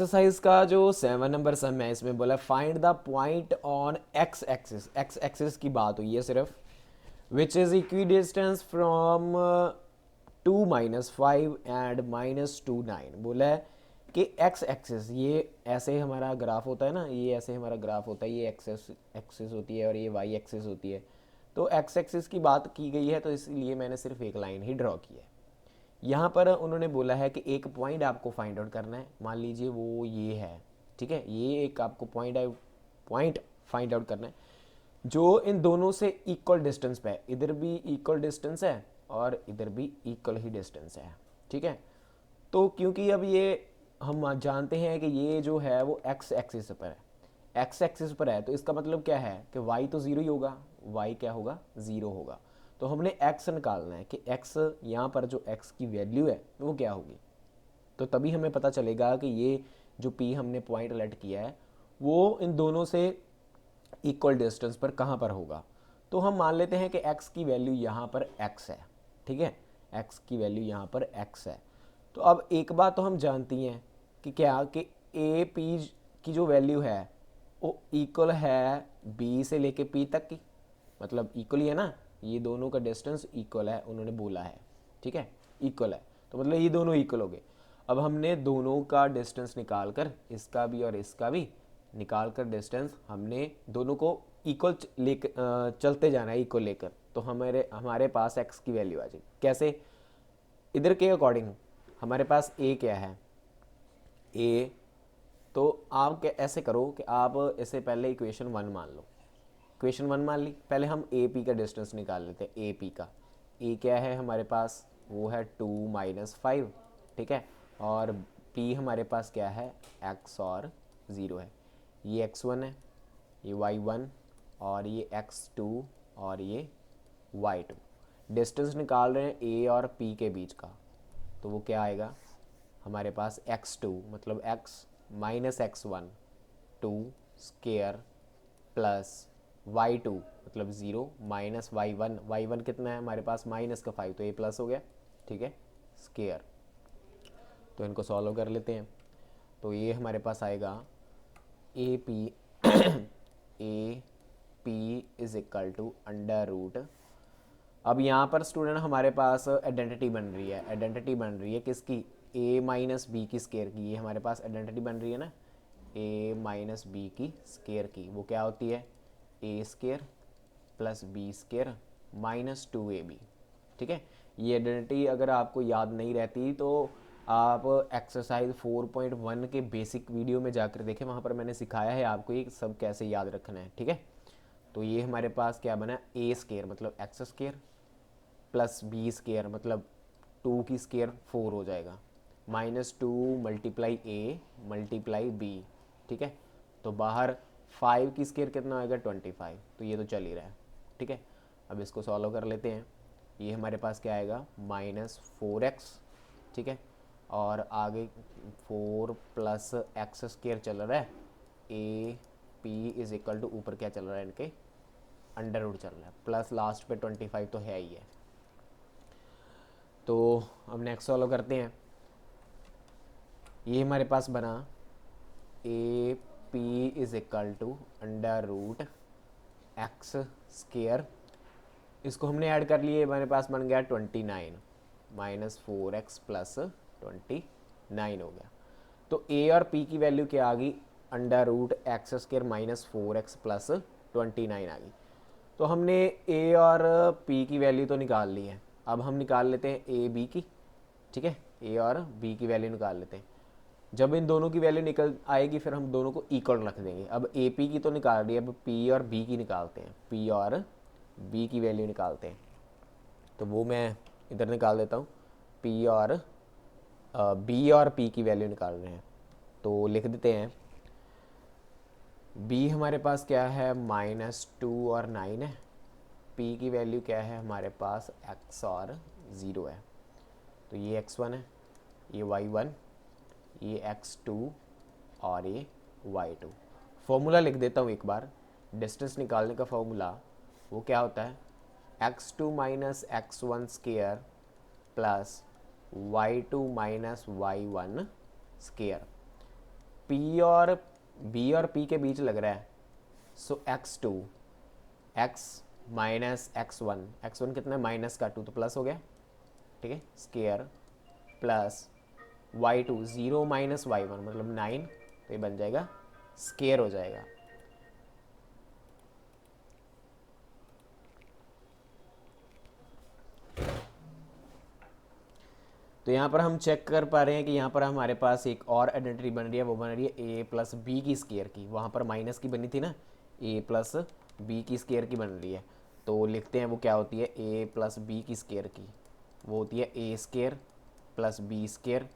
Exercise का जो 7 number सम है इसमें बोला find the point on x axis. X axis की बात हुई है सिर्फ, which is equi distance from 2-5 and -2 9। बोला है कि एक्स एक्सिस ये ऐसे हमारा ग्राफ होता है ना, ये ऐसे हमारा ग्राफ होता है, ये एक्सिस एक्सिस होती है और ये वाई एक्सिस होती है। तो एक्स एक्सिस की बात की गई है तो इसलिए मैंने सिर्फ एक लाइन ही ड्रॉ की है। यहाँ पर उन्होंने बोला है कि एक पॉइंट आपको फाइंड आउट करना है, मान लीजिए वो ये है, ठीक है, ये एक आपको पॉइंट फाइंड आउट करना है जो इन दोनों से इक्वल डिस्टेंस पे है। इधर भी इक्वल डिस्टेंस है और इधर भी इक्वल ही डिस्टेंस है, ठीक है। तो क्योंकि अब ये हम जानते हैं कि ये जो है वो एक्स एक्सिस पर है, एक्स एक्सिस पर है, तो इसका मतलब क्या है कि वाई तो ज़ीरो ही होगा, वाई क्या होगा, ज़ीरो होगा। तो हमने एक्स निकालना है कि एक्स यहाँ पर जो एक्स की वैल्यू है वो क्या होगी। तो तभी हमें पता चलेगा कि ये जो पी हमने पॉइंट लेट किया है वो इन दोनों से इक्वल डिस्टेंस पर कहाँ पर होगा। तो हम मान लेते हैं कि x की वैल्यू यहाँ पर x है, ठीक है, x की वैल्यू यहाँ पर x है। तो अब एक बात तो हम जानती हैं कि क्या कि ए पी की जो वैल्यू है वो इक्वल है b से लेके p तक की, मतलब इक्वल ही है ना, ये दोनों का डिस्टेंस इक्वल है उन्होंने बोला है, ठीक है, इक्वल है, तो मतलब ये दोनों इक्वल हो गए। अब हमने दोनों का डिस्टेंस निकाल कर, इसका भी और इसका भी निकाल कर डिस्टेंस, हमने दोनों को इक्वल लेकर चलते जाना है, इक्वल लेकर, तो हमारे हमारे पास एक्स की वैल्यू आ जाएगी। कैसे, इधर के अकॉर्डिंग हमारे पास ए क्या है, ए, तो आप क्या ऐसे करो कि आप इसे पहले इक्वेशन 1 मान लो, इक्वेशन 1 मान ली, पहले हम ए पी का डिस्टेंस निकाल लेते हैं। ए पी का, ए क्या है हमारे पास, वो है 2-5, ठीक है, और पी हमारे पास क्या है, एक्स और ज़ीरो है। ये x1 है, ये y1, और ये x2 और ये y2। डिस्टेंस निकाल रहे हैं ए और पी के बीच का, तो वो क्या आएगा हमारे पास, x2 मतलब x minus x1 two square plus y2 मतलब ज़ीरो माइनस y1, y1 कितना है हमारे पास -5, तो ये प्लस हो गया, ठीक है, स्केयर। तो इनको सॉल्व कर लेते हैं। तो ये हमारे पास आएगा A P A P is equal to under root. अब यहाँ पर स्टूडेंट हमारे पास आइडेंटिटी बन रही है, आइडेंटिटी बन रही है किसकी, ए माइनस बी की स्केयर की, ये हमारे पास आइडेंटिटी बन रही है ना, ए माइनस बी की स्केयर की, वो क्या होती है, A square plus B square -2ab, ठीक है। ये आइडेंटिटी अगर आपको याद नहीं रहती तो आप एक्सरसाइज 4.1 के बेसिक वीडियो में जाकर देखें, वहाँ पर मैंने सिखाया है आपको ये सब कैसे याद रखना है, ठीक है। तो ये हमारे पास क्या बना, ए स्केयर मतलब X square plus B square मतलब 2 की स्केयर 4 हो जाएगा, -2 मल्टीप्लाई ए मल्टीप्लाई बी, ठीक है। तो बाहर 5 की स्केयर कितना आएगा, 25, तो ये तो चल ही रहा है, ठीक है। अब इसको सॉल्व कर लेते हैं। ये हमारे पास क्या आएगा, -4x, ठीक है, और आगे 4 प्लस एक्स स्केयर चल रहा है, A P is equal to ऊपर क्या चल रहा है इनके, अंडर रूट चल रहा है, प्लस लास्ट पे 25 तो है ही है। तो अब नेक्स्ट सॉल्व करते हैं। ये हमारे पास बना A P is equal to under root X square, इसको हमने ऐड कर लिए, हमारे पास बन गया 29 -4x प्लस 29 हो गया। तो ए और पी की वैल्यू क्या आ गई, under root X square -4x plus 29 आ गई। तो हमने ए और पी की वैल्यू तो निकाल ली है, अब हम निकाल लेते हैं ए बी की, ठीक है, ए और बी की वैल्यू निकाल लेते हैं। जब इन दोनों की वैल्यू निकल आएगी फिर हम दोनों को इक्वल रख देंगे। अब ए पी की तो निकाल रही है, अब पी और बी की निकालते हैं, पी और बी की वैल्यू निकालते हैं। तो वो मैं इधर निकाल देता हूँ, पी और बी और पी की वैल्यू निकाल रहे हैं, तो लिख देते हैं। बी हमारे पास क्या है, -2 और 9 है, पी की वैल्यू क्या है हमारे पास, एक्स और ज़ीरो है, तो ये x1 है, ये y1, ये x2 और ये y2। फॉर्मूला लिख देता हूँ एक बार, डिस्टेंस निकालने का फॉर्मूला वो क्या होता है, x2 minus x1 square plus y2 minus y1 square. B और पी के बीच लग रहा है, सो x2 x minus x1, x1 कितना है माइनस का 2 तो प्लस हो गया, ठीक है, square plus y2 0 minus y1 मतलब 9, तो ये बन जाएगा स्केयर हो जाएगा। तो यहाँ पर हम चेक कर पा रहे हैं कि यहाँ पर हमारे पास एक और आइडेंटिटी बन रही है, वो बन रही है ए प्लस बी की स्केयर की, वहाँ पर माइनस की बनी थी ना, ए प्लस बी की स्केयर की बन रही है। तो लिखते हैं वो क्या होती है, ए प्लस बी की स्केयर की वो होती है A square plus B square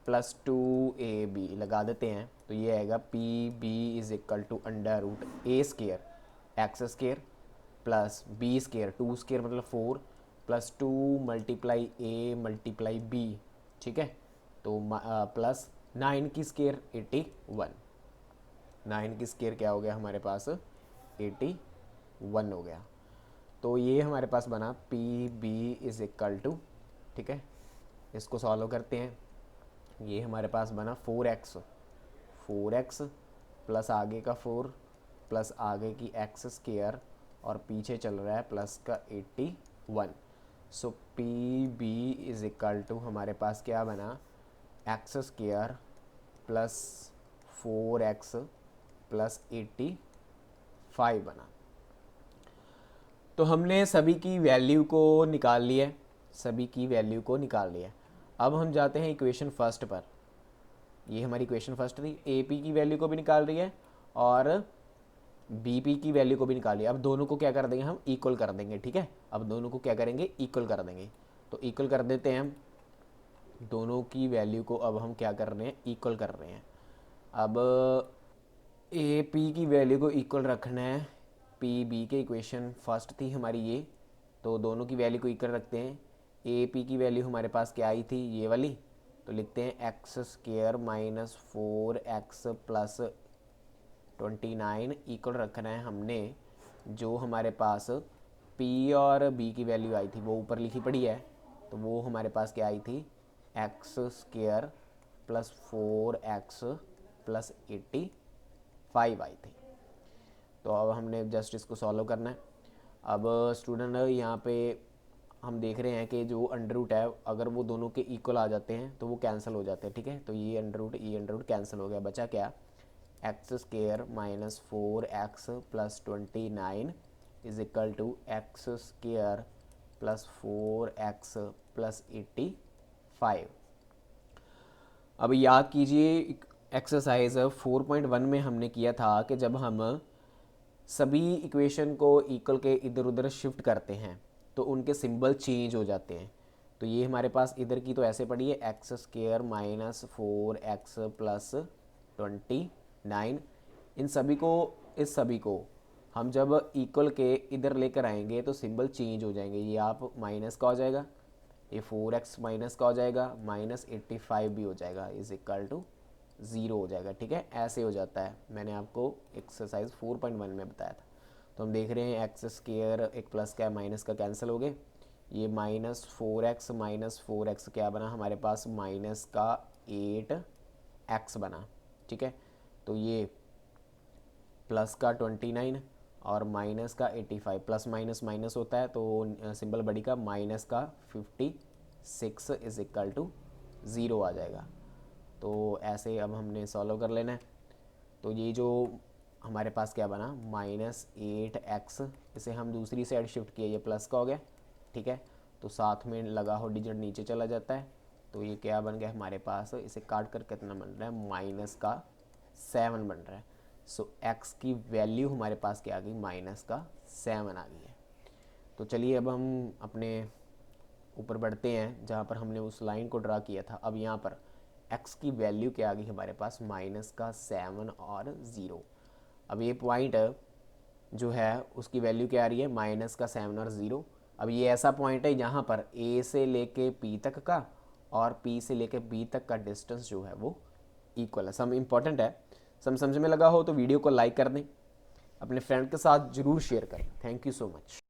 plus 2ab लगा देते हैं, तो ये आएगा P B is equal to under root A square X square plus B square 2 square मतलब 4 plus 2 multiply A multiply B, ठीक है, तो प्लस 9 की स्केयर 81, 9 की स्केयर क्या हो गया हमारे पास 81 हो गया। तो ये हमारे पास बना P B is equal to, ठीक है, इसको सॉल्व करते हैं, ये हमारे पास बना 4x प्लस आगे का 4 प्लस आगे की एक्स स्केयर और पीछे चल रहा है प्लस का 81, so P B is equal to हमारे पास क्या बना x square plus 4x plus 85 बना। तो हमने सभी की वैल्यू को निकाल लिया, सभी की वैल्यू को निकाल लिया। अब हम जाते हैं इक्वेशन फर्स्ट पर, ये हमारी इक्वेशन फर्स्ट थी, ए पी की वैल्यू को भी निकाल रही है और बी पी की वैल्यू को भी निकाल लिया। अब दोनों को क्या कर देंगे हम इक्वल कर देंगे, ठीक है, अब दोनों को क्या करेंगे इक्वल कर देंगे, तो इक्वल कर देते हैं हम दोनों की वैल्यू को, अब हम क्या कर रहे हैं इक्वल कर रहे हैं। अब ए पी की वैल्यू को इक्वल रखना है पी बी के, इक्वेशन फर्स्ट थी हमारी ये, तो दोनों की वैल्यू को इक्वल रखते हैं। ए पी की वैल्यू हमारे पास क्या आई थी ये वाली, तो लिखते हैं x square minus 4x plus 29 equal रखना है हमने जो हमारे पास पी और बी की वैल्यू आई थी वो ऊपर लिखी पड़ी है, तो वो हमारे पास क्या आई थी x square plus 4x plus 85 आई थी। तो अब हमने जस्ट इसको सॉल्व करना है। अब स्टूडेंट यहाँ पे हम देख रहे हैं कि जो अंडर रूट है अगर वो दोनों के इक्वल आ जाते हैं तो वो कैंसिल हो जाते हैं, ठीक है, तो ये अंडर रूट कैंसिल हो गया, बचा क्या X square minus 4x plus 29 is equal to X square plus 4x plus 85। अब याद कीजिए एक्सरसाइज 4.1 में हमने किया था कि जब हम सभी इक्वेशन को इक्वल के इधर उधर शिफ्ट करते हैं तो उनके सिंबल चेंज हो जाते हैं। तो ये हमारे पास इधर की तो ऐसे पड़ी है x square minus 4x plus 29, इन सभी को इस सभी को हम जब इक्वल के इधर लेकर आएंगे तो सिंबल चेंज हो जाएंगे, ये आप माइनस का हो जाएगा, ये 4x माइनस का हो जाएगा, माइनस 85 भी हो जाएगा, इज इक्वल टू 0 हो जाएगा, ठीक है, ऐसे हो जाता है, मैंने आपको एक्सरसाइज 4.1 में बताया था। तो हम देख रहे हैं एक्स स्केयर एक प्लस का माइनस का कैंसिल हो गए, ये माइनस 4x क्या बना हमारे पास माइनस का 8x बना, ठीक है, तो ये प्लस का 29 और माइनस का 85, प्लस माइनस माइनस होता है तो सिंबल बड़ी का माइनस का 56 इज इक्वल टू 0 आ जाएगा। तो ऐसे अब हमने सॉल्व कर लेना है। तो ये जो हमारे पास क्या बना माइनस 8x, इसे हम दूसरी साइड शिफ्ट किए, ये प्लस का हो गया, ठीक है, तो साथ में लगा हो डिजिट नीचे चला जाता है, तो ये क्या बन गया हमारे पास, इसे काट कर कितना बन रहा है माइनस का 7 बन रहा है। सो x की वैल्यू हमारे पास क्या आ गई माइनस का 7 आ गई है। तो चलिए अब हम अपने ऊपर बढ़ते हैं जहाँ पर हमने उस लाइन को ड्रा किया था। अब यहाँ पर x की वैल्यू क्या आ गई हमारे पास माइनस का 7 और 0। अब ये पॉइंट जो है उसकी वैल्यू क्या आ रही है माइनस का 7 और 0। अब ये ऐसा पॉइंट है यहाँ पर a से लेके p तक का और p से लेके b तक का डिस्टेंस जो है वो इक्वल है। सम इम्पॉर्टेंट है, सम समझ में लगा हो तो वीडियो को लाइक कर दें, अपने फ्रेंड के साथ ज़रूर शेयर करें। Thank you so much.